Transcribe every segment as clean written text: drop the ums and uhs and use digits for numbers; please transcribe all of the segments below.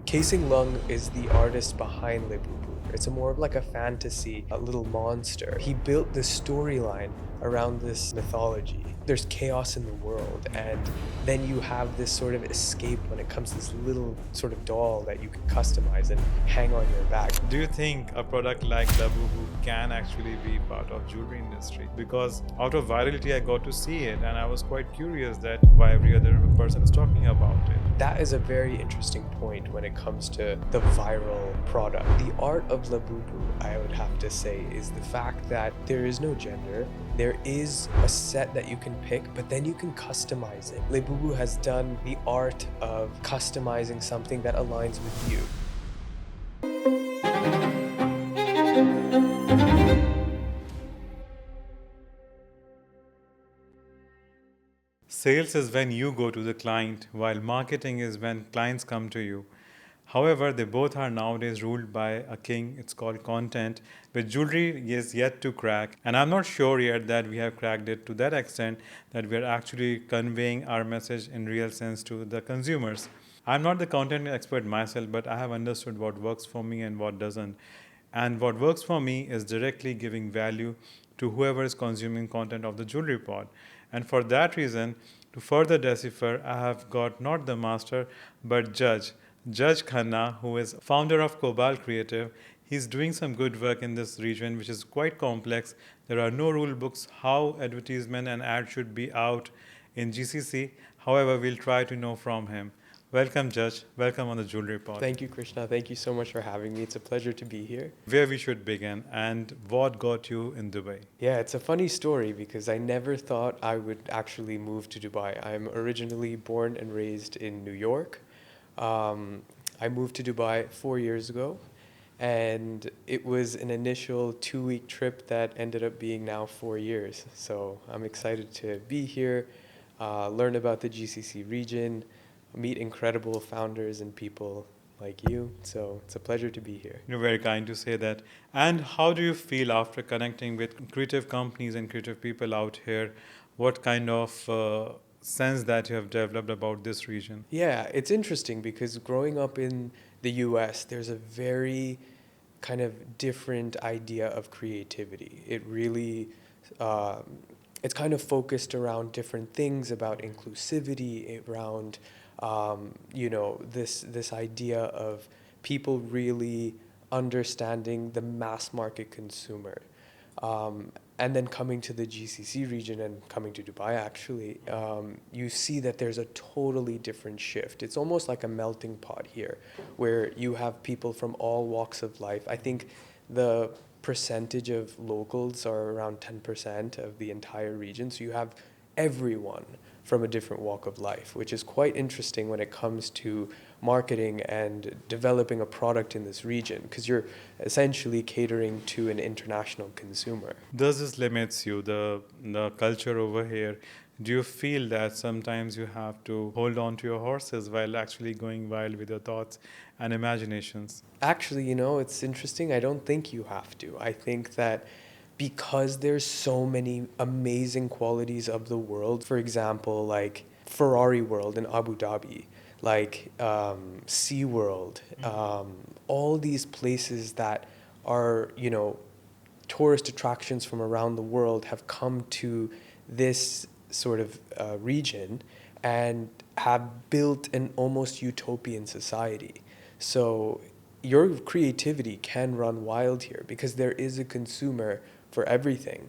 Casing Lung is the artist behind Libubu. It's a more of like a fantasy, a little monster. He built this storyline around this mythology. There's chaos in the world, and then you have this sort of escape when it comes to this little sort of doll that you can customize and hang on your back. Do you think a product like Labubu can actually be part of jewelry industry? Because out of virality, I got to see it, and I was quite curious that why every other person is talking about it. That is a very interesting point when it comes to the viral product. The art of Labubu, I would have to say, is the fact that there is no gender. There is a set that you can pick, but then you can customize it. Libubu has done the art of customizing something that aligns with you. Sales is when you go to the client, while marketing is when clients come to you. However, they both are nowadays ruled by a king. It's called content, which jewelry is yet to crack. And I'm not sure yet that we have cracked it to that extent that we are actually conveying our message in real sense to the consumers. I'm not the content expert myself, but I have understood what works for me and what doesn't. And what works for me is directly giving value to whoever is consuming content of the jewelry pod. And for that reason, to further decipher, I have got not the master, but Judge Khanna, who is founder of Cobalt Creative. He's doing some good work in this region, which is quite complex. There are no rule books how advertisement and ad should be out in GCC. However, we'll try to know from him. Welcome, Judge. Welcome on the Jewelry Pod. Thank you, Krishna. Thank you so much for having me. It's a pleasure to be here. Where we should begin and what got you in Dubai? Yeah, it's a funny story because I never thought I would actually move to Dubai. I'm originally born and raised in New York. I moved to Dubai 4 years ago, and it was an initial 2-week trip that ended up being now 4 years. So I'm excited to be here, learn about the GCC region, meet incredible founders and people like you. So it's a pleasure to be here. You're very kind to say that. And how do you feel after connecting with creative companies and creative people out here? What kind of sense that you have developed about this region? Yeah, it's interesting because growing up in the US, there's a very kind of different idea of creativity. It really, it's kind of focused around different things about inclusivity, around, this idea of people really understanding the mass market consumer. And then coming to the GCC region and coming to Dubai, actually, you see that there's a totally different shift. It's almost like a melting pot here, where you have people from all walks of life. I think the percentage of locals are around 10% of the entire region. So you have everyone from a different walk of life, which is quite interesting when it comes to marketing and developing a product in this region, because you're essentially catering to an international consumer. Does this limits you, the culture over here? Do you feel that sometimes you have to hold on to your horses while actually going wild with your thoughts and imaginations? Actually, it's interesting. I don't think you have to. I think that because there's so many amazing qualities of the world, for example, like Ferrari World in Abu Dhabi, like SeaWorld, all these places that are, tourist attractions from around the world have come to this sort of region and have built an almost utopian society. So your creativity can run wild here because there is a consumer for everything.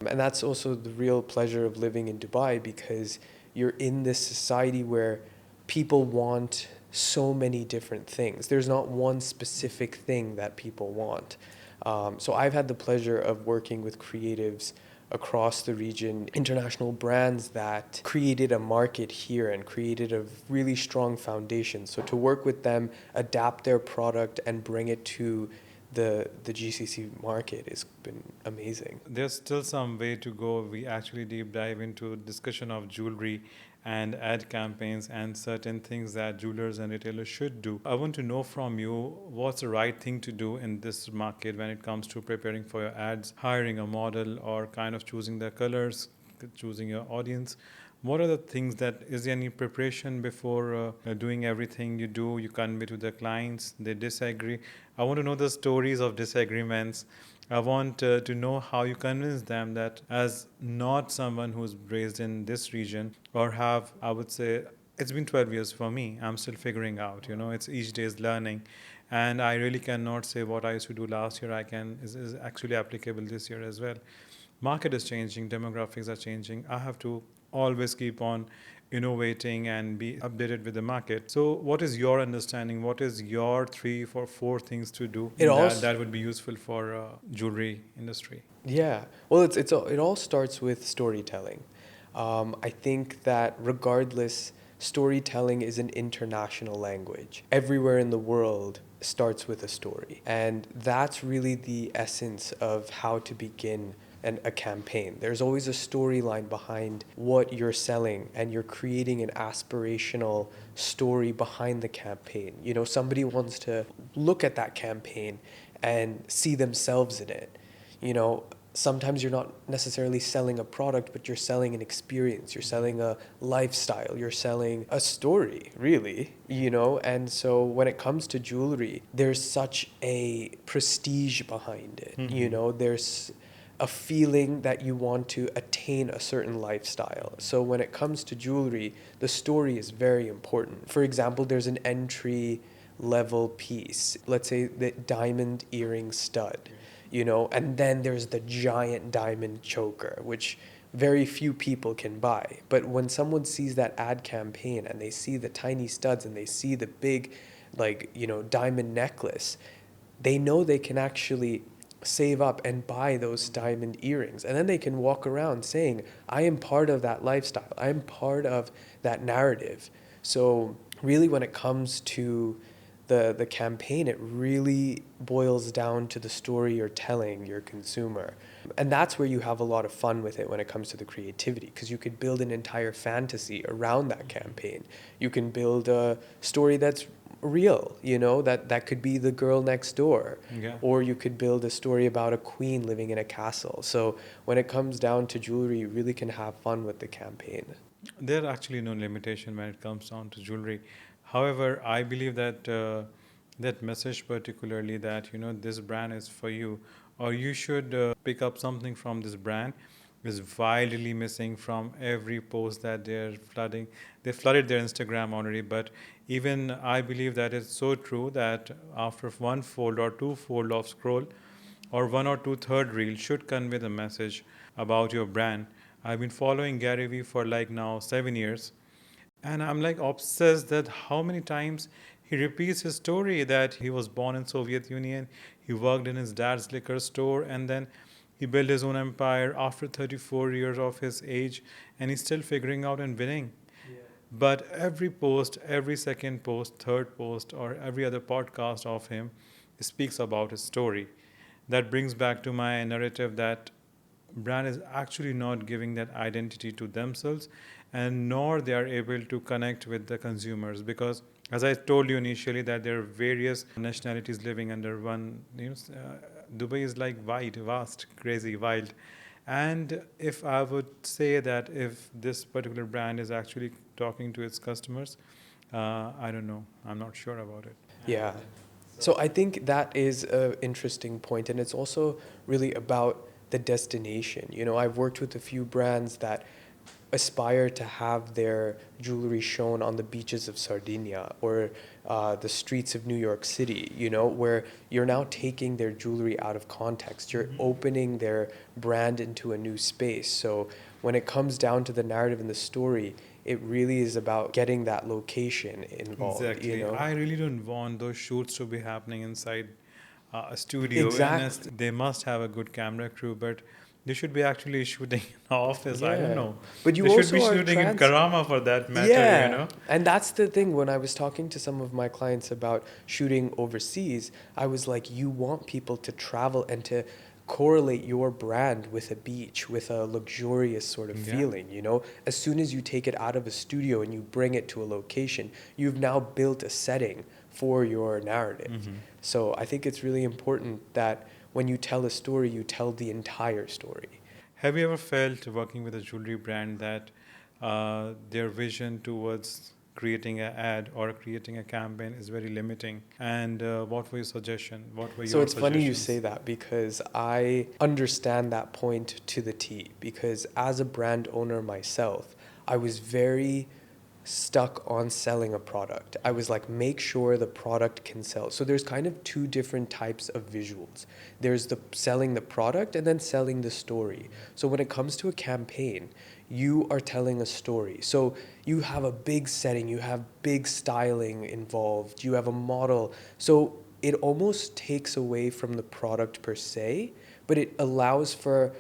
And that's also the real pleasure of living in Dubai, because you're in this society where people want so many different things. There's not one specific thing that people want. So I've had the pleasure of working with creatives across the region, international brands that created a market here and created a really strong foundation. So to work with them, adapt their product and bring it to the GCC market has been amazing. There's still some way to go. We actually deep dive into discussion of jewelry and ad campaigns and certain things that jewelers and retailers should do. I want to know from you what's the right thing to do in this market when it comes to preparing for your ads, hiring a model, or kind of choosing the colors, choosing your audience. What are the things that, is there any preparation before doing everything you do? You convey to the clients, they disagree. I want to know the stories of disagreements. I want to know how you convince them that, as not someone who's raised in this region or have, I would say, it's been 12 years for me. I'm still figuring out, it's each day is learning. And I really cannot say what I used to do last year is actually applicable this year as well. Market is changing, demographics are changing. I have to always keep on innovating and be updated with the market. So what is your understanding? What is your 3 or 4 things to do It all that would be useful for jewelry industry? Yeah. Well, it all starts with storytelling. I think that regardless, storytelling is an international language. Everywhere in the world starts with a story. And that's really the essence of how to begin a campaign. There's always a storyline behind what you're selling, and you're creating an aspirational story behind the campaign. Somebody wants to look at that campaign and see themselves in it. Sometimes you're not necessarily selling a product, but you're selling an experience. You're selling a lifestyle. You're selling a story, really, And so when it comes to jewelry, there's such a prestige behind it. There's a feeling that you want to attain a certain lifestyle. So when it comes to jewelry, the story is very important. For example, there's an entry level piece. Let's say the diamond earring stud. And then there's the giant diamond choker, which very few people can buy. But when someone sees that ad campaign and they see the tiny studs and they see the big, diamond necklace, they know they can actually save up and buy those diamond earrings. And then they can walk around saying, I am part of that lifestyle. I am part of that narrative. So really, when it comes to the campaign, it really boils down to the story you're telling your consumer. And that's where you have a lot of fun with it when it comes to the creativity, because you could build an entire fantasy around that campaign. You can build a story that's real, that could be the girl next door. Yeah. Or you could build a story about a queen living in a castle. So when it comes down to jewelry, you really can have fun with the campaign. There are actually no limitation when it comes down to jewelry. However, I believe that that message, particularly that this brand is for you, or you should pick up something from this brand, is wildly missing from every post that they're flooding. They flooded their Instagram already, but even I believe that it's so true that after one fold or two fold of scroll, or one or two third reel should convey the message about your brand. I've been following Gary Vee for like now 7 years, and I'm like obsessed that how many times he repeats his story that he was born in Soviet Union, he worked in his dad's liquor store, and then he built his own empire after 34 years of his age, and he's still figuring out and winning. Yeah. But every post, every second post, third post, or every other podcast of him speaks about his story. That brings back to my narrative that brand is actually not giving that identity to themselves, and nor they are able to connect with the consumers, because as I told you initially that there are various nationalities living under one. Dubai is like wide, vast, crazy, wild. And if I would say that if this particular brand is actually talking to its customers, I don't know, I'm not sure about it. Yeah. So I think that is an interesting point, and it's also really about the destination. I've worked with a few brands that aspire to have their jewelry shown on the beaches of Sardinia or the streets of New York City, where you're now taking their jewelry out of context. You're opening their brand into a new space. So when it comes down to the narrative and the story, it really is about getting that location involved. Exactly. I really don't want those shoots to be happening inside a studio. Exactly. And they must have a good camera crew, but they should be actually shooting in an office. I don't know. But you they should also be are shooting in Karama for that matter, Yeah. And that's the thing. When I was talking to some of my clients about shooting overseas, I was like, you want people to travel and to correlate your brand with a beach, with a luxurious sort of feeling, As soon as you take it out of a studio and you bring it to a location, you've now built a setting for your narrative. Mm-hmm. So I think it's really important that when you tell a story, you tell the entire story. Have you ever felt working with a jewelry brand that their vision towards creating an ad or creating a campaign is very limiting. And what were your suggestion? What were So your it's funny you suggestions? say that because I understand that point to the T. Because as a brand owner myself, I was very stuck on selling a product. I was like, make sure the product can sell. So there's kind of two different types of visuals. There's the selling the product and then selling the story. So when it comes to a campaign, you are telling a story. So you have a big setting, you have big styling involved, you have a model. So it almost takes away from the product per se, but it allows for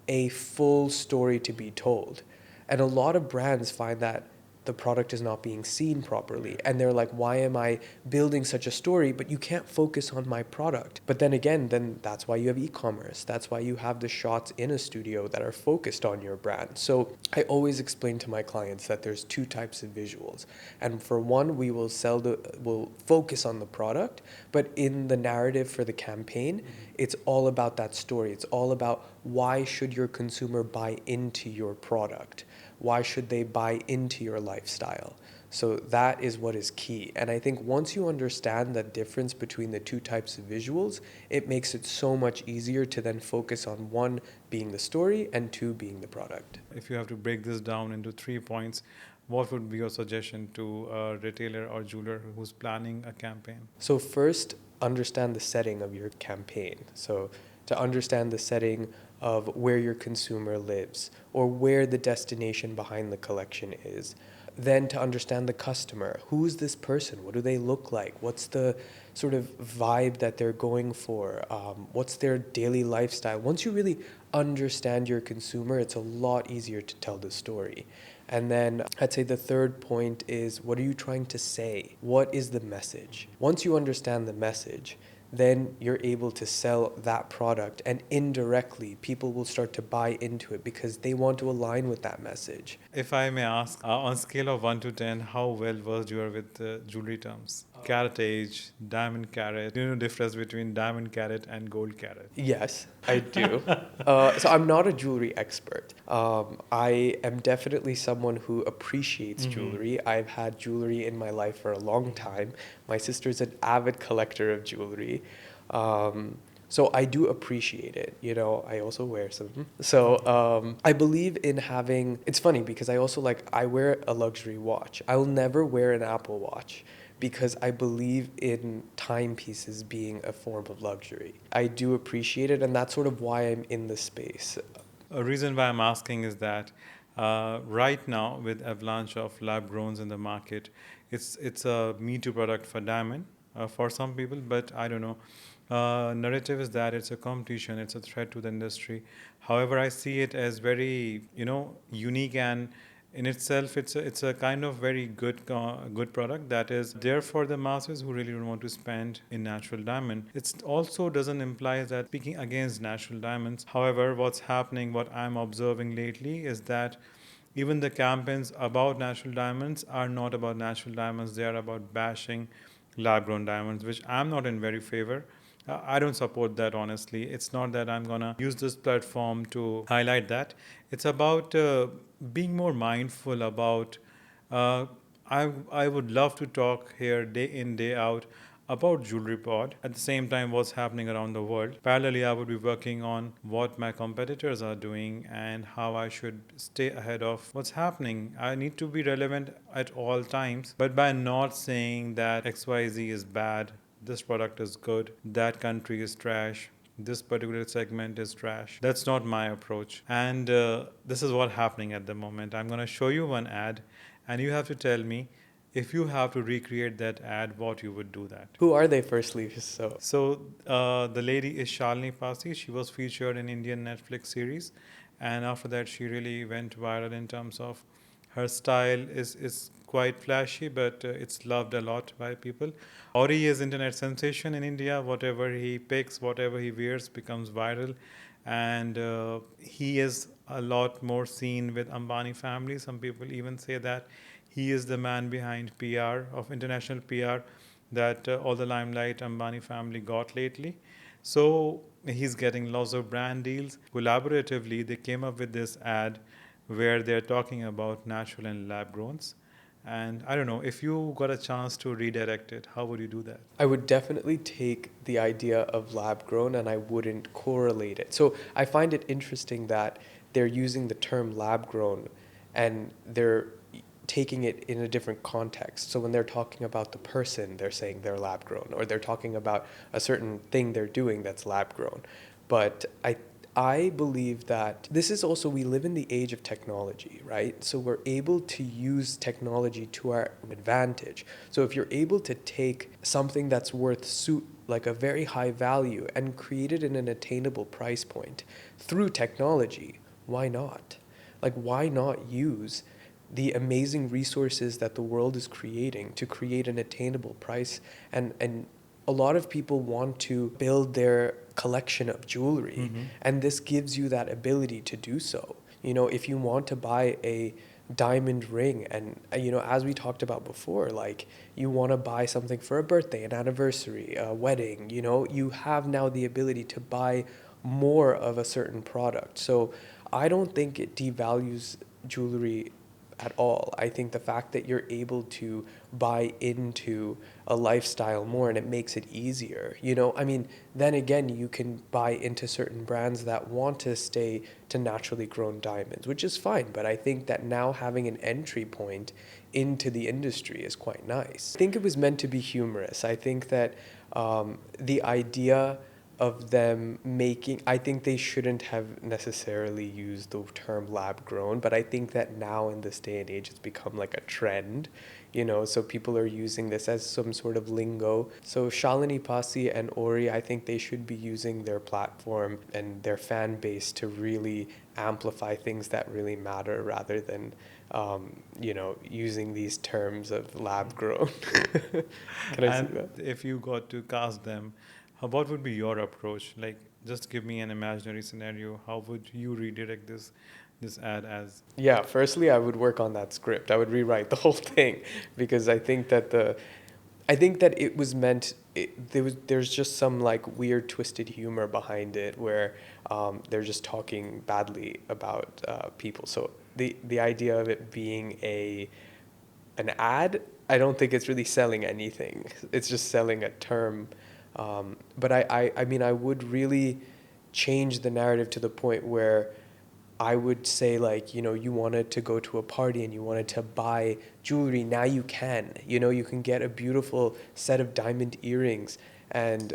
a full story to be told. And a lot of brands find that the product is not being seen properly. And they're like, why am I building such a story? But you can't focus on my product. But then again, then that's why you have e-commerce. That's why you have the shots in a studio that are focused on your brand. So I always explain to my clients that there's two types of visuals. And for one, we'll focus on the product, but in the narrative for the campaign, it's all about that story. It's all about why should your consumer buy into your product? Why should they buy into your lifestyle? So that is what is key. And I think once you understand the difference between the two types of visuals, it makes it so much easier to then focus on one being the story and two being the product. If you have to break this down into 3 points, what would be your suggestion to a retailer or jeweler who's planning a campaign? So first, understand the setting of your campaign. So to understand the setting of where your consumer lives or where the destination behind the collection is. Then to understand the customer. Who's this person? What do they look like? What's the sort of vibe that they're going for? What's their daily lifestyle? Once you really understand your consumer, it's a lot easier to tell the story. And then I'd say the third point is, what are you trying to say? What is the message? Once you understand the message, then you're able to sell that product, and indirectly people will start to buy into it because they want to align with that message. If I may ask, on scale of 1 to 10, how well versed you are with jewelry terms? Caratage, diamond carat. Do you know the difference between diamond carat and gold carat? Yes, I do. So I'm not a jewelry expert. I am definitely someone who appreciates jewelry. I've had jewelry in my life for a long time. My sister's an avid collector of jewelry. So I do appreciate it. You know, I also wear some. So I believe in having, it's funny because I wear a luxury watch. I'll never wear an Apple Watch because I believe in timepieces being a form of luxury. I do appreciate it, and that's sort of why I'm in the space. A reason why I'm asking is that right now, with avalanche of lab growns in the market, it's a Me Too product for diamond for some people, but I don't know. Narrative is that it's a competition, it's a threat to the industry. However, I see it as very, unique, and in itself, it's a kind of very good product that is there for the masses who really don't want to spend in natural diamond. It also doesn't imply that speaking against natural diamonds. However, what's happening, what I'm observing lately, is that even the campaigns about natural diamonds are not about natural diamonds. They are about bashing lab-grown diamonds, which I'm not in very favor. I don't support that, honestly. It's not that I'm gonna use this platform to highlight that. It's about being more mindful about. Uh, I would love to talk here day in day out about Jewelry Pod. At the same time, what's happening around the world. Parallelly, I would be working on what my competitors are doing and how I should stay ahead of what's happening. I need to be relevant at all times, but by not saying that XYZ is bad, this product is good, that country is trash, this particular segment is trash. That's not my approach. And this is what's happening at the moment. I'm going to show you one ad, and you have to tell me if you have to recreate that ad, what you would do that. Who are they, firstly? So the lady is Shalini Pasi. She was featured in Indian Netflix series, and after that, she really went viral in terms of her style is quite flashy, but it's loved a lot by people. Ori is internet sensation in India. Whatever he picks, whatever he wears becomes viral, and he is a lot more seen with Ambani family. Some people even say that he is the man behind PR of international PR that all the limelight Ambani family got lately. So he's getting lots of brand deals. Collaboratively, they came up with this ad where they're talking about natural and lab growns. And I don't know, if you got a chance to redirect it, how would you do that? I would definitely take the idea of lab grown and I wouldn't correlate it. So I find it interesting that they're using the term lab grown and they're taking it in a different context. So when they're talking about the person, they're saying they're lab grown, or they're talking about a certain thing they're doing that's lab grown. But I believe that this is also, we live in the age of technology, right? So we're able to use technology to our advantage. So if you're able to take something that's worth like a very high value and create it in an attainable price point through technology, why not? Like, why not use the amazing resources that the world is creating to create an attainable price? And a lot of people want to build their collection of jewelry, and this gives you that ability to do so. You know, if you want to buy a diamond ring, and you know, as we talked about before, like, you want to buy something for a birthday, an anniversary, a wedding, you know, you have now the ability to buy more of a certain product. So I don't think it devalues jewelry at all. I think the fact that you're able to buy into a lifestyle more, and it makes it easier. You know, I mean, then again, you can buy into certain brands that want to stay to naturally grown diamonds, which is fine. But I think that now having an entry point into the industry is quite nice. I think it was meant to be humorous. I think that the idea of them making, I think they shouldn't have necessarily used the term lab grown, but I think that now in this day and age it's become like a trend, you know, so people are using this as some sort of lingo. So Shalini Pasi and Ori, I think they should be using their platform and their fan base to really amplify things that really matter, rather than you know, using these terms of lab grown. Can I see And that? if you got to cast them, what would be your approach? Like, just give me an imaginary scenario. How would you redirect this ad as? Yeah, firstly, I would work on that script. I would rewrite the whole thing, because I think that it was meant. There's just some like weird twisted humor behind it, where they're just talking badly about people. So the idea of it being an ad, I don't think it's really selling anything. It's just selling a term. But I mean, I would really change the narrative to the point where I would say, like, you know, you wanted to go to a party and you wanted to buy jewelry. Now you can. You know, you can get a beautiful set of diamond earrings. And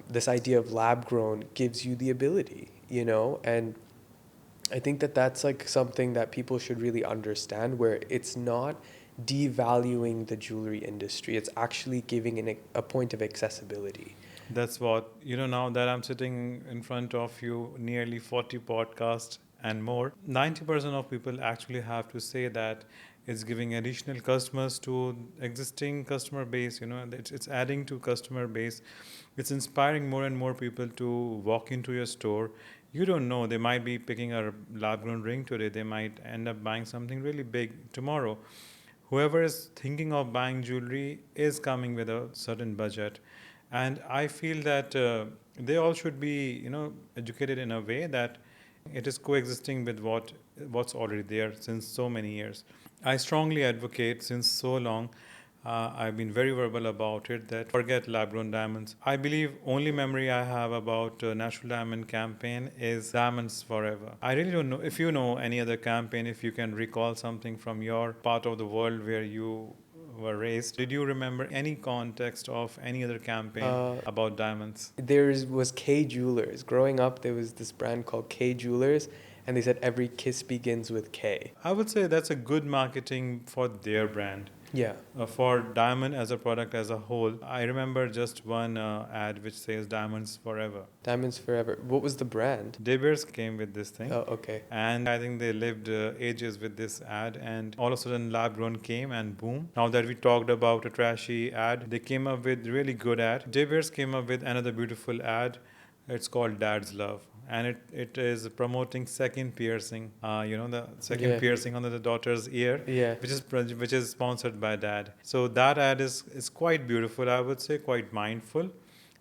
this idea of lab grown gives you the ability, you know? And I think that that's like something that people should really understand, where it's not devaluing the jewelry industry. It's actually giving a point of accessibility. That's what, now that I'm sitting in front of you, nearly 40 podcasts and more, 90% of people actually have to say that it's giving additional customers to existing customer base, it's adding to customer base. It's inspiring more and more people to walk into your store. You don't know, they might be picking a lab grown ring today, they might end up buying something really big tomorrow. Whoever is thinking of buying jewelry is coming with a certain budget, and I feel that they all should be educated in a way that it is coexisting with what's already there since so many years. I strongly advocate since so long. I've been very verbal about it that forget lab grown diamonds. I believe only memory I have about Natural Diamond campaign is Diamonds Forever. I really don't know if you know any other campaign, if you can recall something from your part of the world where you were raised. Did you remember any context of any other campaign about diamonds? There was K Jewelers. Growing up, there was this brand called K Jewelers, and they said every kiss begins with K. I would say that's a good marketing for their brand. Yeah. For diamond as a product as a whole, I remember just one ad which says Diamonds Forever. Diamonds Forever. What was the brand? De Beers came with this thing. Oh, okay. And I think they lived ages with this ad, and all of a sudden lab grown came and boom. Now that we talked about a trashy ad, they came up with really good ad. De Beers came up with another beautiful ad. It's called Dad's Love, and it is promoting second piercing. The second piercing on the daughter's ear, Yeah. which is sponsored by dad. So that ad is quite beautiful. I would say quite mindful.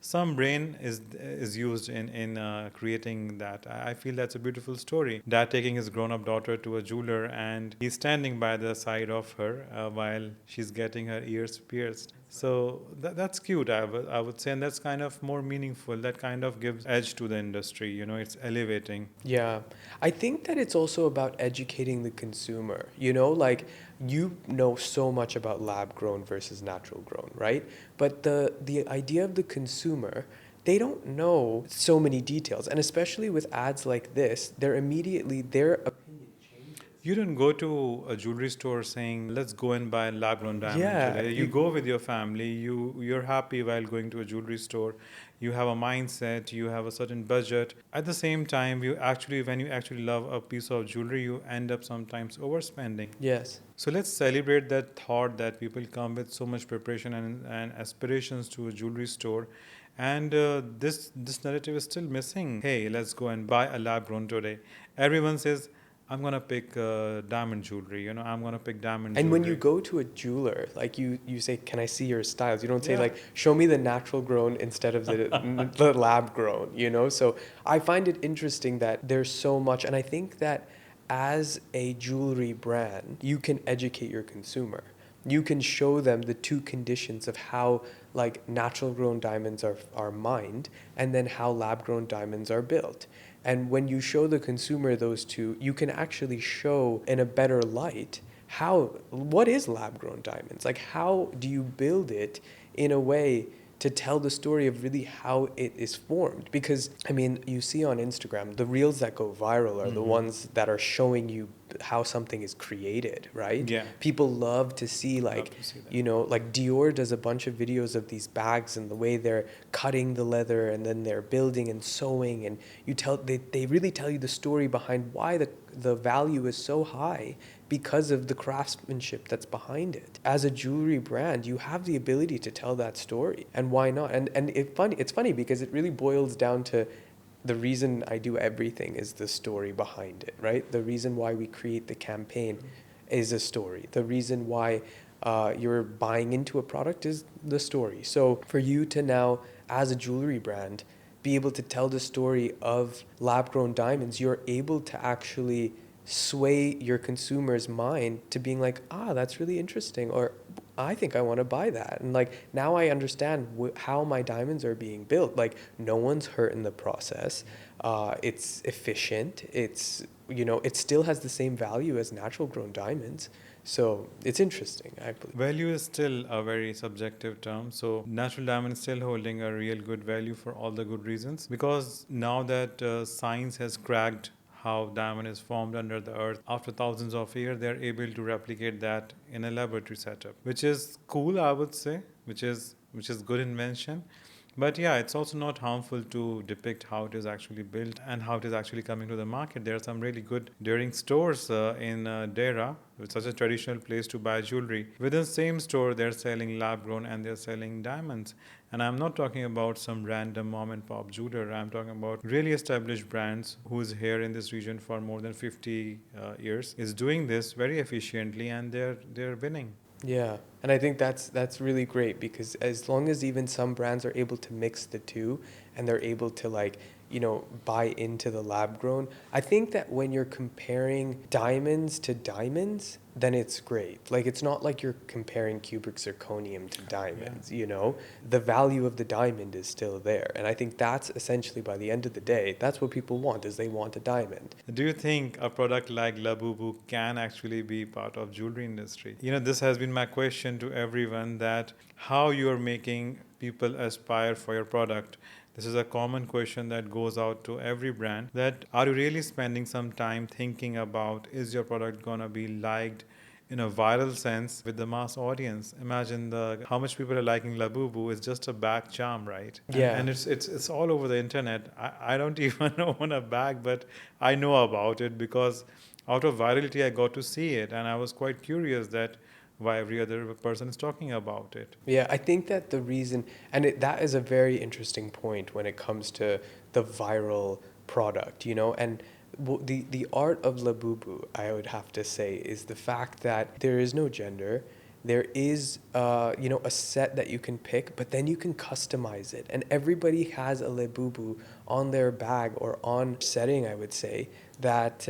some brain is used in creating that. I feel that's a beautiful story. Dad taking his grown-up daughter to a jeweler, and he's standing by the side of her while she's getting her ears pierced. So that's cute, I would say, and that's kind of more meaningful. That kind of gives edge to the industry. You know, it's elevating. Yeah. I think that it's also about educating the consumer. You know, like you know so much about lab grown versus natural grown, right? But the idea of the consumer, they don't know so many details. And especially with ads like this, they're immediately their opinion changes. You don't go to a jewelry store saying, "Let's go and buy lab-grown diamond Yeah, today." You go with your family. You're happy while going to a jewelry store. You have a mindset. You have a certain budget. At the same time, when you actually love a piece of jewelry, you end up sometimes overspending. yes. So let's celebrate that thought that people come with so much preparation and aspirations to a jewelry store. And this narrative is still missing. Hey, let's go and buy a lab grown today. Everyone says, I'm gonna pick diamond jewelry. You know, I'm gonna pick diamond And when jewelry. you go to a jeweler, like you say, "Can I see your styles?" You don't say Yeah. like, "Show me the natural grown" instead of the lab grown, you know? So I find it interesting that there's so much, and I think that as a jewelry brand, you can educate your consumer. You can show them the two conditions of how like natural grown diamonds are mined and then how lab grown diamonds are built. And when you show the consumer those two, you can actually show in a better light what is lab grown diamonds? Like how do you build it in a way to tell the story of really how it is formed? Because I mean, you see on Instagram, the reels that go viral are the ones that are showing you how something is created, right? Yeah. People love to see Love like to see that. you know, like Dior does a bunch of videos of these bags and the way they're cutting the leather and then they're building and sewing, and they really tell you the story behind why the value is so high because of the craftsmanship that's behind it. As a jewelry brand, you have the ability to tell that story, and why not? And it's funny because it really boils down to the reason I do everything is the story behind it, right? The reason why we create the campaign is a story. The reason why you're buying into a product is the story. So for you to now, as a jewelry brand, be able to tell the story of lab grown diamonds, you're able to actually sway your consumer's mind to being like, that's really interesting, or I think I want to buy that. And like now I understand how my diamonds are being built. Like no one's hurt in the process. It's efficient. It still has the same value as natural grown diamonds. So it's interesting, I believe. Value is still a very subjective term. So natural diamond is still holding a real good value for all the good reasons. Because now that science has cracked how diamond is formed under the earth, after thousands of years, they're able to replicate that in a laboratory setup, which is cool, I would say, which is good invention. But yeah, it's also not harmful to depict how it is actually built and how it is actually coming to the market. There are some really good daring stores in Dera, which is such a traditional place to buy jewelry. Within the same store, they're selling lab grown and they're selling diamonds. And I'm not talking about some random mom and pop jeweler. I'm talking about really established brands who's here in this region for more than 50 years, is doing this very efficiently, and they're winning. Yeah, and I think that's really great because as long as even some brands are able to mix the two and they're able to like, buy into the lab grown, I think that when you're comparing diamonds to diamonds, then it's great. Like it's not like you're comparing cubic zirconium to diamonds, The value of the diamond is still there. And I think that's essentially by the end of the day, that's what people want is they want a diamond. Do you think a product like Labubu can actually be part of jewelry industry? This has been my question to everyone, that how you are making people aspire for your product. This is a common question that goes out to every brand, that are you really spending some time thinking about, is your product going to be liked in a viral sense with the mass audience? Imagine the how much people are liking Labubu is just a bag charm, right? And, Yeah. and it's all over the internet. I don't even own a bag, but I know about it because out of virality I got to see it, and I was quite curious that why every other person is talking about it. Yeah, I think that the reason, and that is a very interesting point when it comes to the viral product, and the art of Labubu, I would have to say, is the fact that there is no gender, there is, a set that you can pick, but then you can customize it. And everybody has a Labubu on their bag or on setting, I would say, that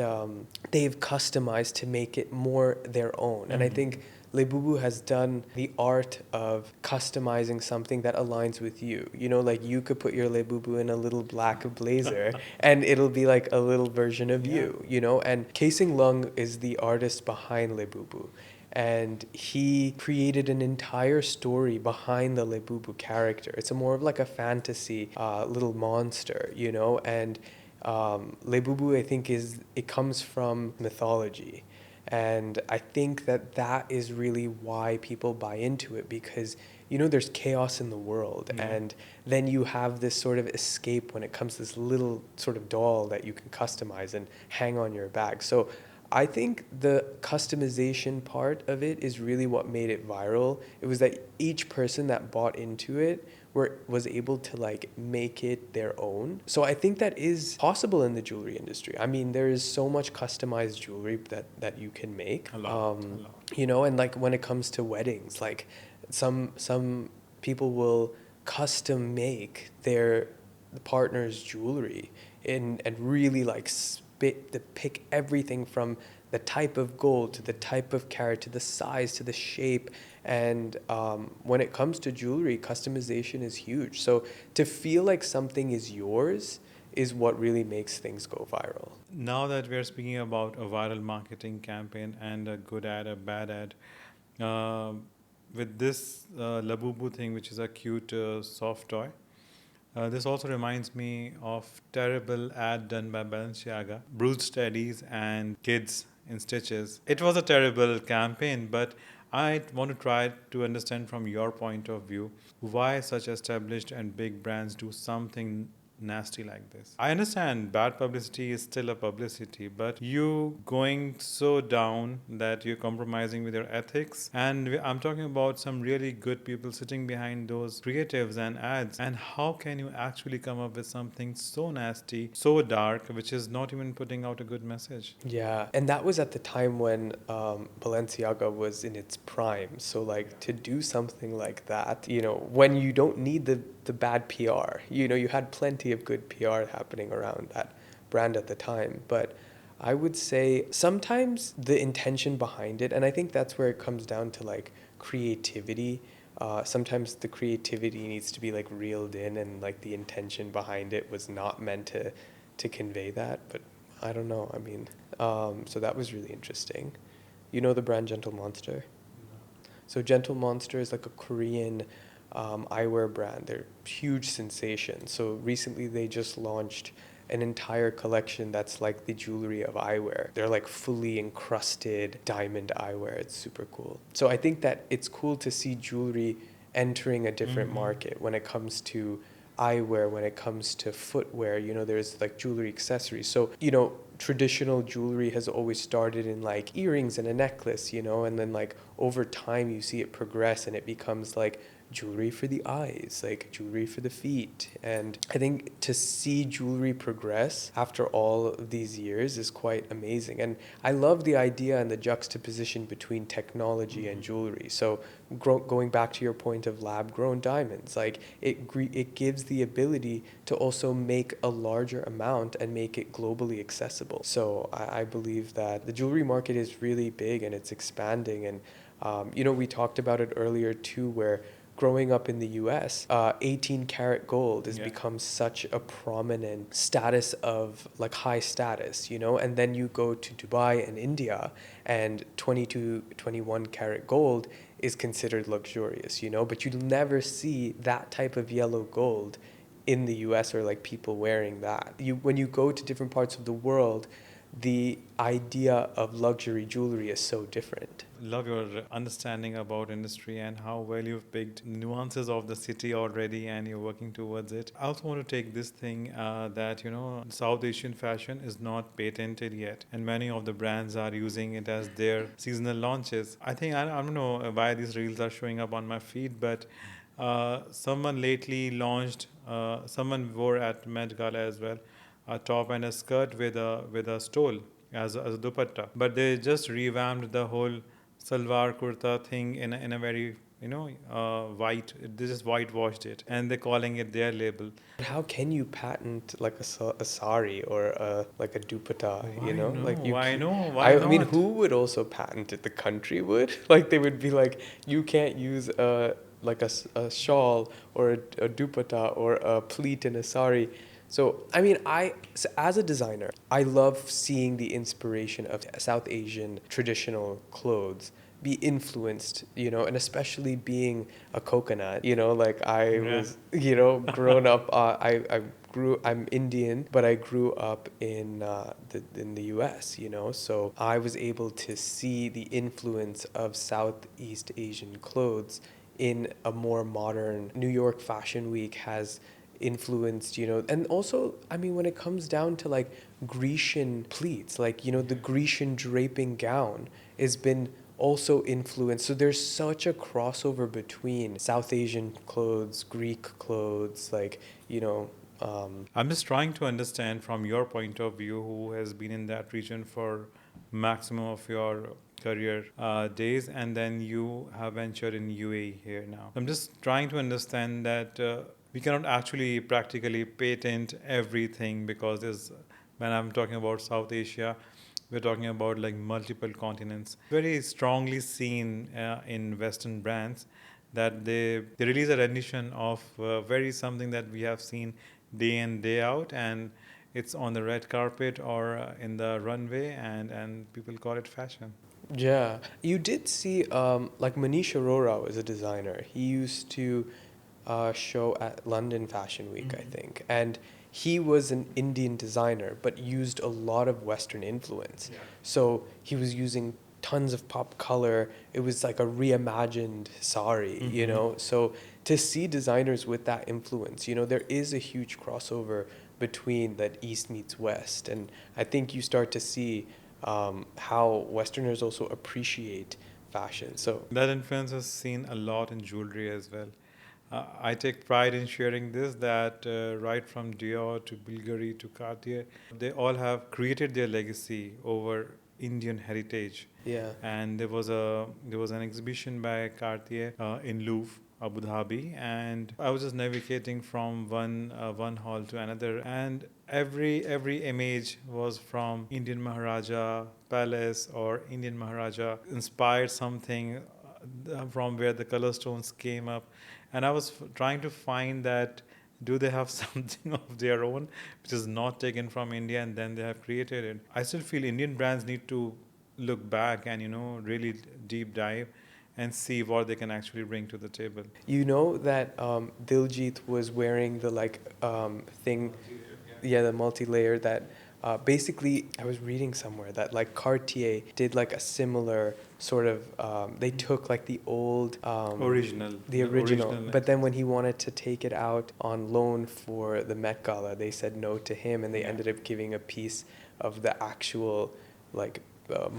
they've customized to make it more their own. And I think Libubu has done the art of customizing something that aligns with you. Like you could put your Libubu in a little black blazer and it'll be like a little version of you. And Kasing Lung is the artist behind Libubu. And he created an entire story behind the Libubu character. It's more of like a fantasy little monster. And Libubu, I think, it comes from mythology. And I think that is really why people buy into it, because there's chaos in the world, and then you have this sort of escape when it comes to this little sort of doll that you can customize and hang on your bag. So I think the customization part of it is really what made it viral. It was that each person that bought into it was able to like make it their own. So I think that is possible in the jewelry industry. I mean, there is so much customized jewelry that you can make. A lot. And like when it comes to weddings, like some people will custom make their partner's jewelry and really like pick everything from the type of gold to the type of carat to the size to the shape. And when it comes to jewelry, customization is huge. So to feel like something is yours is what really makes things go viral. Now that we are speaking about a viral marketing campaign and a good ad, a bad ad, with this Labubu thing, which is a cute soft toy, this also reminds me of terrible ad done by Balenciaga, bruised teddies and kids in stitches. It was a terrible campaign, but I want to try to understand from your point of view why such established and big brands do something nasty like this. I understand bad publicity is still a publicity, but you going so down that you're compromising with your ethics. And I'm talking about some really good people sitting behind those creatives and ads. And how can you actually come up with something so nasty, so dark, which is not even putting out a good message? Yeah, and that was at the time when Balenciaga was in its prime. So like to do something like that, when you don't need the bad PR, you had plenty of good PR happening around that brand at the time. But I would say sometimes the intention behind it, and I think that's where it comes down to like creativity. Sometimes the creativity needs to be like reeled in, and like the intention behind it was not meant to convey that. But I don't know. I mean, so that was really interesting. You know the brand Gentle Monster? So Gentle Monster is like a Korean eyewear brand. They're a huge sensation. So recently they just launched an entire collection that's like the jewelry of eyewear. They're like fully encrusted diamond eyewear. It's super cool. So I think that it's cool to see jewelry entering a different market when it comes to eyewear, when it comes to footwear. There's like jewelry accessories. So traditional jewelry has always started in like earrings and a necklace, and then like over time you see it progress and it becomes like jewelry for the eyes, like jewelry for the feet. And I think to see jewelry progress after all of these years is quite amazing. And I love the idea and the juxtaposition between technology and jewelry. So going back to your point of lab-grown diamonds, like it gives the ability to also make a larger amount and make it globally accessible. So I believe that the jewelry market is really big and it's expanding. And we talked about it earlier too, where growing up in the US, 18 karat gold has become such a prominent status of like high status, and then you go to Dubai and India and 22, 21 karat gold is considered luxurious, but you'll never see that type of yellow gold in the US or like people wearing that. When you go to different parts of the world, the idea of luxury jewelry is so different. Love your understanding about industry and how well you've picked nuances of the city already and you're working towards it. I also want to take this thing that South Asian fashion is not patented yet, and many of the brands are using it as their seasonal launches. I think I don't know why these reels are showing up on my feed, but someone lately launched. Someone wore at Met Gala as well, a top and a skirt with a stole as a dupatta. But they just revamped the whole salwar kurta thing in a very white. They just whitewashed it, and they're calling it their label. How can you patent like a sari or like a dupatta, you Why know? no? Like you Why can, no? Why I mean, not? who would also patent it? The country would? Like they would be like, you can't use a shawl or a dupatta or a pleat in a sari. So, I mean, so as a designer, I love seeing the inspiration of South Asian traditional clothes be influenced, you know, and especially being a coconut, you know, like I Yeah. was, you know, grown up, I'm Indian, but I grew up in the US, you know, so I was able to see the influence of Southeast Asian clothes in a more modern New York Fashion Week has influenced, you know, and also, I mean, when it comes down to like Grecian pleats, like, you know, the Grecian draping gown has been also influenced. So there's such a crossover between South Asian clothes, Greek clothes, like, you know, I'm just trying to understand from your point of view, who has been in that region for maximum of your career days, and then you have ventured in UAE here now. I'm just trying to understand that we cannot actually practically patent everything because there's when I'm talking about South Asia, we're talking about like multiple continents. Very strongly seen in Western brands that they release a rendition of very something that we have seen day in day out, and it's on the red carpet or in the runway, and people call it fashion. yeah. You did see, like Manish Arora was a designer. He used to show at London Fashion Week, I think. And he was an Indian designer, but used a lot of Western influence. Yeah. So he was using tons of pop color. It was like a reimagined sari, you know? So to see designers with that influence, you know, there is a huge crossover between that East meets West. And I think you start to see how Westerners also appreciate fashion. So That influence is seen a lot in jewelry as well. I take pride in sharing this that right from Dior to Bulgari to Cartier, they all have created their legacy over Indian heritage. yeah. And there was an exhibition by Cartier in Louvre, Abu Dhabi, and I was just navigating from one hall to another, and every image was from Indian Maharaja palace or Indian Maharaja inspired something from where the color stones came up, and I was trying to find that do they have something of their own which is not taken from India and then they have created it. I still feel Indian brands need to look back and really deep dive and see what they can actually bring to the table. You know that Diljit was wearing the like thing, yeah, the multi-layer that basically I was reading somewhere that like Cartier did like a similar sort of they took like the old the original, but then when he wanted to take it out on loan for the Met Gala, they said no to him, and they ended up giving a piece of the actual like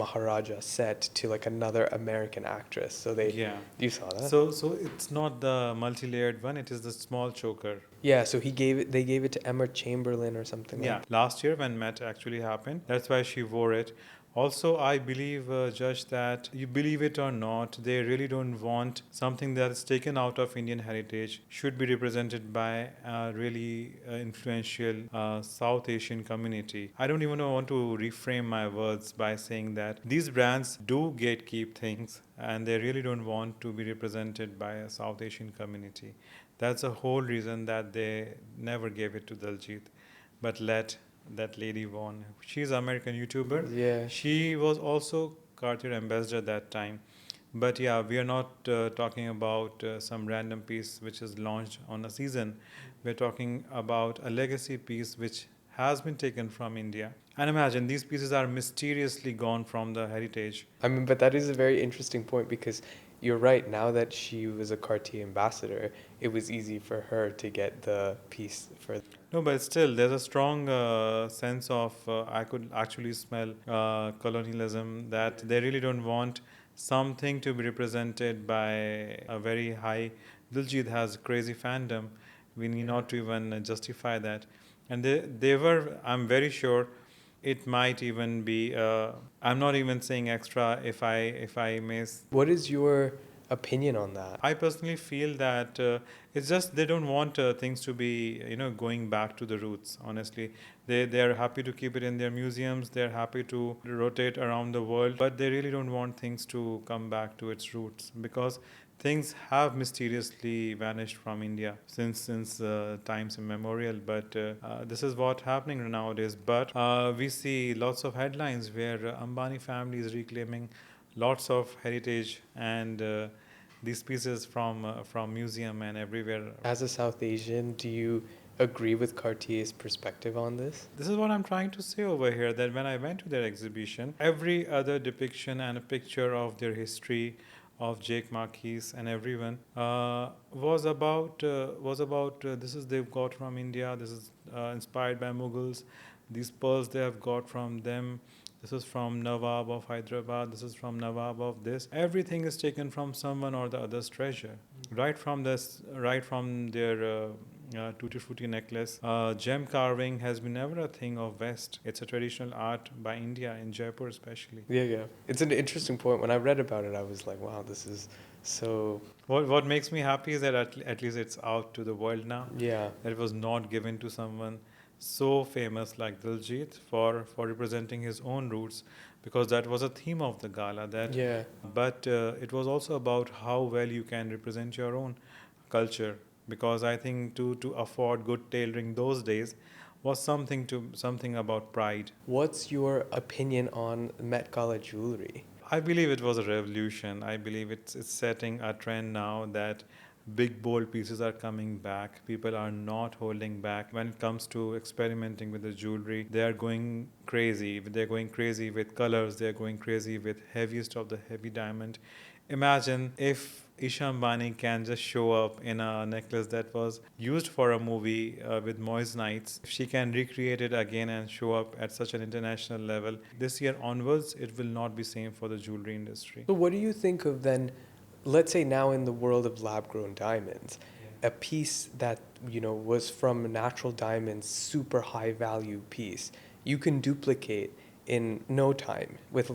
Maharaja set to like another American actress. So they, Yeah. you saw that? So it's not the multi-layered one, it is the small choker. Yeah, so he gave it. They gave it to Emma Chamberlain or something Yeah, like. last year when Met actually happened, that's why she wore it. Also, I believe, Judge, that you believe it or not, they really don't want something that is taken out of Indian heritage should be represented by a really influential South Asian community. I don't even want to reframe my words by saying that these brands do gatekeep things and they really don't want to be represented by a South Asian community. That's the whole reason that they never gave it to Daljit, but let that lady won. She's an American YouTuber. Yeah. She was also Cartier ambassador that time. But yeah, we are not talking about some random piece which is launched on a season. We're talking about a legacy piece which has been taken from India. And imagine these pieces are mysteriously gone from the heritage. I mean, but that is a very interesting point because you're right. Now that she was a Cartier ambassador, it was easy for her to get the piece for. No, but still, there's a strong sense of I could actually smell colonialism that they really don't want something to be represented by a very high. Diljit has crazy fandom. We need not to even justify that. And they were, I'm very sure, It might even be. I'm not even saying extra. If I may. What is your opinion on that? I personally feel that it's just they don't want things to be, going back to the roots. Honestly, they are happy to keep it in their museums. They're happy to rotate around the world, but they really don't want things to come back to its roots because things have mysteriously vanished from India since times immemorial. But this is what happening nowadays. But we see lots of headlines where Ambani family is reclaiming lots of heritage and these pieces from museum and everywhere. As a South Asian, do you agree with Cartier's perspective on this? This is what I'm trying to say over here, that when I went to their exhibition, every other depiction and a picture of their history, of Jake Marquis and everyone, was about this is they've got from India. This is inspired by Mughals. These pearls they have got from them. This is from Nawab of Hyderabad. This is from Nawab of this. Everything is taken from someone or the other's treasure. Right from their tutti frutti necklace. Gem carving has been never a thing of West. It's a traditional art by India in Jaipur, especially. Yeah. It's an interesting point. When I read about it, I was like, wow, this is so. What makes me happy is that at least it's out to the world now. Yeah. That it was not given to someone so famous like Diljit for representing his own roots, because that was a theme of the gala. Yeah. But it was also about how well you can represent your own culture, because I think to afford good tailoring those days was something about pride. What's your opinion on Met Gala jewelry? I believe it was a revolution. I believe it's setting a trend now that big bold pieces are coming back. People are not holding back when it comes to experimenting with the jewelry. They are going crazy. They're going crazy with colors. They're going crazy with heaviest of the heavy diamond. Imagine if Isha Ambani can just show up in a necklace that was used for a movie with Moise Nights. If she can recreate it again and show up at such an international level, this year onwards, it will not be same for the jewelry industry. So, what do you think of then, let's say now in the world of lab grown diamonds, a piece that, was from natural diamonds, super high value piece, you can duplicate in no time with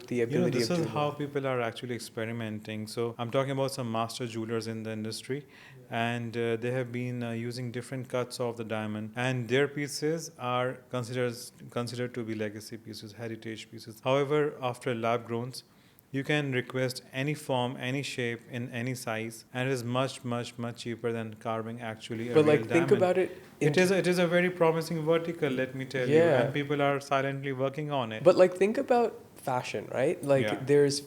the ability this of is doing how that. people are actually experimenting. So I'm talking about some master jewelers in the industry, and they have been using different cuts of the diamond, and their pieces are considered to be legacy pieces, heritage pieces. However, after lab growns, you can request any form, any shape, in any size, and it is much, much, much cheaper than carving actually a But real like, think diamond. about it. It is a very promising vertical, let me tell you, Yeah. and people are silently working on it. But like, think about fashion, right? Like, Yeah. there's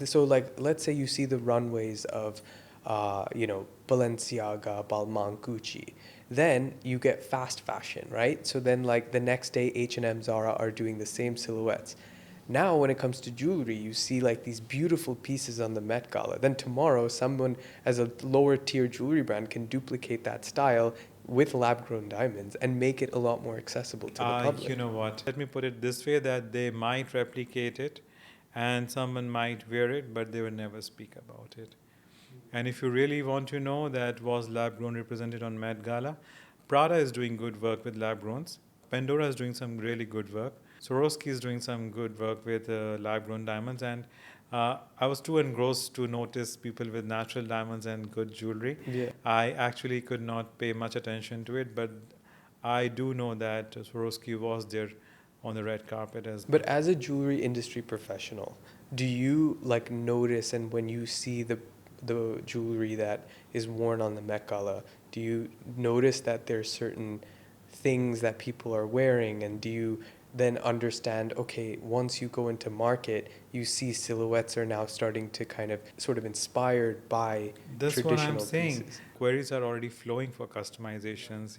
so like, let's say you see the runways of, Balenciaga, Balmain, Gucci. Then you get fast fashion, right? So then, like, the next day, H&M, Zara are doing the same silhouettes. Now, when it comes to jewelry, you see like these beautiful pieces on the Met Gala. Then tomorrow, someone as a lower tier jewelry brand can duplicate that style with lab grown diamonds and make it a lot more accessible to the public. You know what? Let me put it this way, that they might replicate it and someone might wear it, but they will never speak about it. And if you really want to know that was lab grown represented on Met Gala, Prada is doing good work with lab growns. Pandora is doing some really good work. Swarovski is doing some good work with lab grown diamonds. And I was too engrossed to notice people with natural diamonds and good jewelry. Yeah. I actually could not pay much attention to it, but I do know that Swarovski was there on the red carpet as well. But as a jewelry industry professional, do you like notice, and when you see the jewelry that is worn on the Met Gala, do you notice that there's certain things that people are wearing, and do you then understand, okay, once you go into market, you see silhouettes are now starting to kind of sort of inspired by That's what traditional I'm saying. pieces? Queries are already flowing for customizations,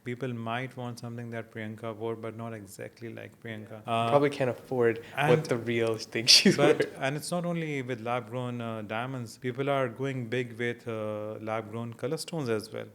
People might want something that Priyanka wore, but not exactly like Priyanka. Probably can't afford what and- the real thing she's wearing. And it's not only with lab grown diamonds. People are going big with lab grown color stones as well.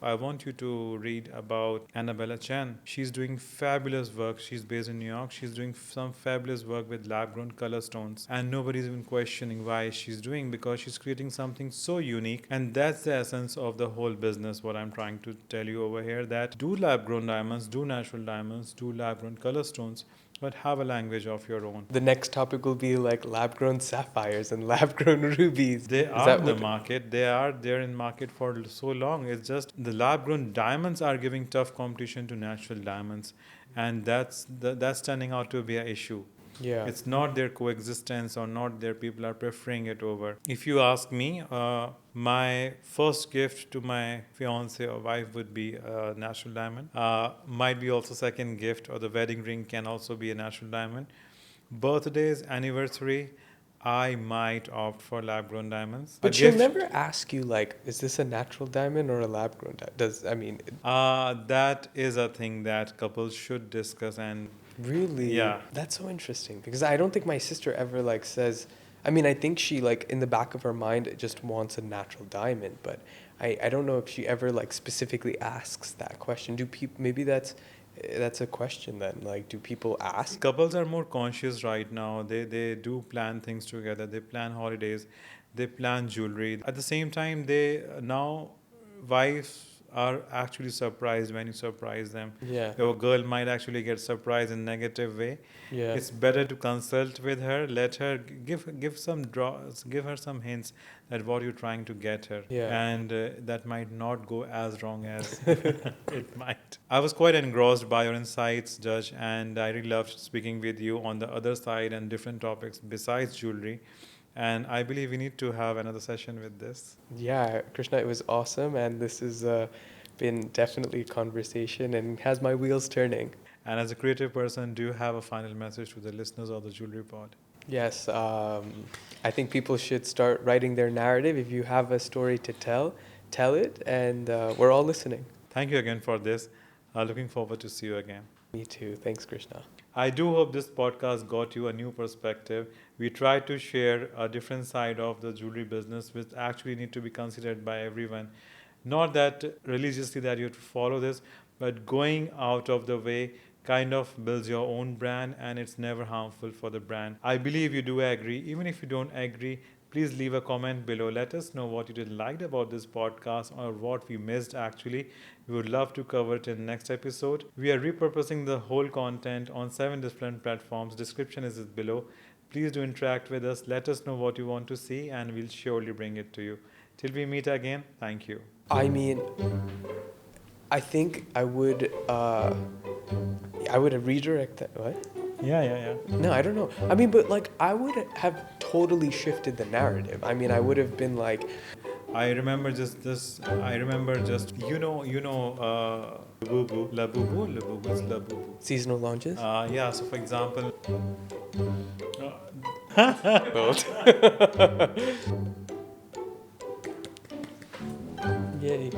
I want you to read about Annabella Chen. She's doing fabulous work. She's based in New York. She's doing some fabulous work with lab grown color stones, and nobody's even questioning why she's doing, because she's creating something so unique, and that's the essence essence of the whole business, what I'm trying to tell you over here, that do lab grown diamonds, do natural diamonds, do lab grown color stones, but have a language of your own. The next topic will be like lab-grown sapphires and lab-grown rubies. They Is are that in the what- market. They are there in market for so long. It's just the lab-grown diamonds are giving tough competition to natural diamonds, and that's turning out to be an issue. Yeah. It's not their coexistence or not their people are preferring it over. If you ask me, my first gift to my fiance or wife would be a natural diamond. Might be also second gift, or the wedding ring can also be a natural diamond. Birthdays, anniversary, I might opt for lab grown diamonds. But she'll never ask you like, is this a natural diamond or a lab-grown diamond? That is a thing that couples should discuss. And Really? Yeah. That's so interesting because I don't think my sister ever like says, I mean, I think she like in the back of her mind just wants a natural diamond, but I don't know if she ever like specifically asks that question. Do people, maybe that's a question then, like, do people ask? Couples are more conscious right now. They do plan things together. They plan holidays. They plan jewelry. At the same time, they now wives are actually surprised when you surprise them. Yeah. Your girl might actually get surprised in negative way. Yeah. It's better to consult with her. Let her give some draws, give her some hints at what you're trying to get her. Yeah. And that might not go as wrong as it might. I was quite engrossed by your insights, Judge, and I really loved speaking with you on the other side and different topics besides jewelry. And I believe we need to have another session with this. Yeah, Krishna, it was awesome, and this has been definitely a conversation and has my wheels turning. And as a creative person, do you have a final message to the listeners of the Jewelry Pod? Yes, I think people should start writing their narrative. If you have a story to tell it, and we're all listening. Thank you again for this. Looking forward to see you again. Me too. Thanks, Krishna. I do hope this podcast got you a new perspective. We try to share a different side of the jewelry business, which actually need to be considered by everyone. Not that religiously that you have to follow this, but going out of the way kind of builds your own brand, and it's never harmful for the brand. I believe you do agree. Even if you don't agree, please leave a comment below. Let us know what you did liked about this podcast or what we missed actually. We would love to cover it in the next episode. We are repurposing the whole content on 7 different platforms. Description is below. Please do interact with us. Let us know what you want to see and we'll surely bring it to you. Till we meet again, thank you. I mean, I think I would redirect that. What? Yeah. No, I don't know. I mean, but like, I would have totally shifted the narrative. I mean, I would have been like, I remember just this. I remember just Labubu is Labubu. seasonal launches. Yeah. So for example, Yay.